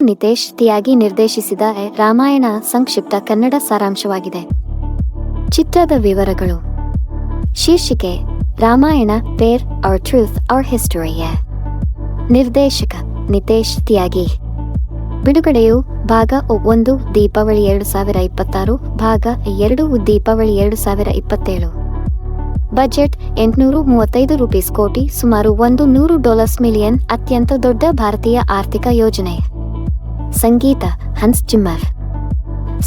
ನಿತೇಶ್ ತಿಯಾಗಿ ನಿರ್ದೇಶಿಸಿದ ರಾಮಾಯಣ ಸಂಕ್ಷಿಪ್ತ ಕನ್ನಡ ಸಾರಾಂಶವಾಗಿದೆ. ಚಿತ್ರದ ವಿವರಗಳು. ಶೀರ್ಷಿಕೆ ರಾಮಾಯಣ ಪೇರ್ ಔರ್ ಟ್ರೂತ್ ಔರ್ ಹಿಸ್ಟರಿ. ನಿರ್ದೇಶಕ ನಿತೇಶ್ ತಿಯಾಗಿ. ಬಿಡುಗಡೆಯು ಭಾಗ 1 ದೀಪಾವಳಿ 2026, ಭಾಗ 2 ದೀಪಾವಳಿ 2027. ಬಜೆಟ್ ₹835 ಕೋಟಿ, ಸುಮಾರು $100 ಮಿಲಿಯನ್. ಅತ್ಯಂತ ದೊಡ್ಡ ಭಾರತೀಯ ಆರ್ಥಿಕ ಯೋಜನೆ. ಸಂಗೀತ ಹನ್ಸ್ ಜಿಮ್ಮರ್.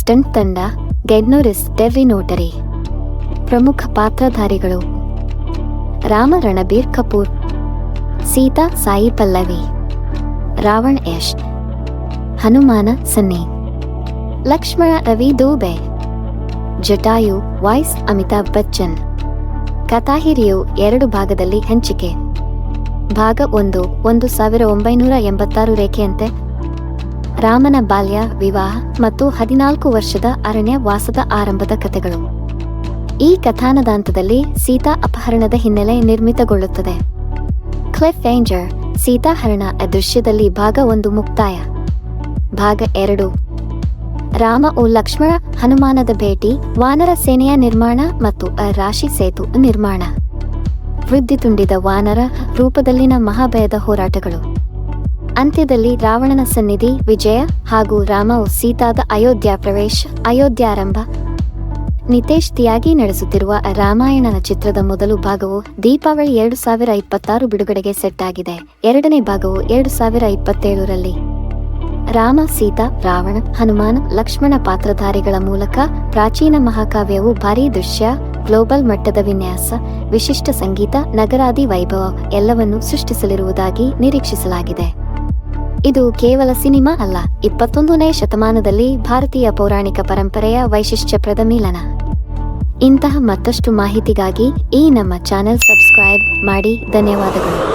ಸ್ಟಂಟ್ ತಂಡ ಗೆಡ್ನೋರಿಸ್ ಡೆರ್ರಿ ನೋಟರಿ. ಪ್ರಮುಖ ಪಾತ್ರಧಾರಿಗಳು: ರಾಮ ರಣಬೀರ್ ಕಪೂರ್, ಸೀತಾ ಸಾಯಿ ಪಲ್ಲವಿ, ರಾವಣ್ ಯಶ್, ಹನುಮಾನ ಸನ್ನಿ, ಲಕ್ಷ್ಮಣ ರವಿ ದೂಬೆ, ಜಟಾಯು ವಾಯ್ಸ್ ಅಮಿತಾಬ್ ಬಚ್ಚನ್. ಕಥಾಹಿರಿಯು 2 ಭಾಗದಲ್ಲಿ ಹಂಚಿಕೆ. ಭಾಗ 1 1986 ರೇಖೆಯಂತೆ ರಾಮನ ಬಾಲ್ಯ, ವಿವಾಹ ಮತ್ತು 14 ವರ್ಷದ ಅರಣ್ಯ ವಾಸದ ಆರಂಭದ ಕಥೆಗಳು. ಈ ಕಥಾನದಾಂತದಲ್ಲಿ ಸೀತಾ ಅಪಹರಣದ ಹಿನ್ನೆಲೆ ನಿರ್ಮಿತಗೊಳ್ಳುತ್ತದೆ. ಕ್ಲಿಫ್ ಏಂಜರ್ ಸೀತಾಹರಣ ಅದೃಶ್ಯದಲ್ಲಿ ಭಾಗ 1 ಮುಕ್ತಾಯ. ಭಾಗ 2 ರಾಮ ಓ ಲಕ್ಷ್ಮಣ ಹನುಮಾನದ ಭೇಟಿ, ವಾನರ ಸೇನೆಯ ನಿರ್ಮಾಣ ಮತ್ತು ರಾಶಿ ಸೇತು ನಿರ್ಮಾಣ. ವೃದ್ಧಿ ತುಂಬಿದ ವಾನರ ರೂಪದಲ್ಲಿನ ಮಹಾಭಯದ ಹೋರಾಟಗಳು. ಅಂತ್ಯದಲ್ಲಿ ರಾವಣನ ಸನ್ನಿಧಿ, ವಿಜಯ ಹಾಗೂ ರಾಮ ಓ ಸೀತಾದ ಅಯೋಧ್ಯ ಪ್ರವೇಶ, ಅಯೋಧ್ಯಾರಂಭ. ನಿತೇಶ್ ತಿಯಾಗಿ ನಡೆಸುತ್ತಿರುವ ರಾಮಾಯಣನ ಚಿತ್ರದ ಮೊದಲು ಭಾಗವು ದೀಪಾವಳಿ 2026 ಬಿಡುಗಡೆಗೆ ಸೆಟ್ ಆಗಿದೆ. ಎರಡನೇ ಭಾಗವು 2027ರಲ್ಲಿ. ರಾಮ, ಸೀತಾ, ರಾವಣ, ಹನುಮಾನ್, ಲಕ್ಷ್ಮಣ ಪಾತ್ರಧಾರಿಗಳ ಮೂಲಕ ಪ್ರಾಚೀನ ಮಹಾಕಾವ್ಯವು ಭಾರೀ ದೃಶ್ಯ, ಗ್ಲೋಬಲ್ ಮಟ್ಟದ ವಿನ್ಯಾಸ, ವಿಶಿಷ್ಟ ಸಂಗೀತ, ನಗರಾದಿ ವೈಭವ ಎಲ್ಲವನ್ನೂ ಸೃಷ್ಟಿಸಲಿರುವುದಾಗಿ ನಿರೀಕ್ಷಿಸಲಾಗಿದೆ. ಇದು ಕೇವಲ ಸಿನಿಮಾ ಅಲ್ಲ, 21ನೇ ಶತಮಾನದಲ್ಲಿ ಭಾರತೀಯ ಪೌರಾಣಿಕ ಪರಂಪರೆಯ ವೈಶಿಷ್ಟ್ಯಪ್ರದ ಮಿಲನ. ಇಂತಹ ಮತ್ತಷ್ಟು ಮಾಹಿತಿಗಾಗಿ ಈ ನಮ್ಮ ಚಾನೆಲ್ ಸಬ್ಸ್ಕ್ರೈಬ್ ಮಾಡಿ. ಧನ್ಯವಾದಗಳು.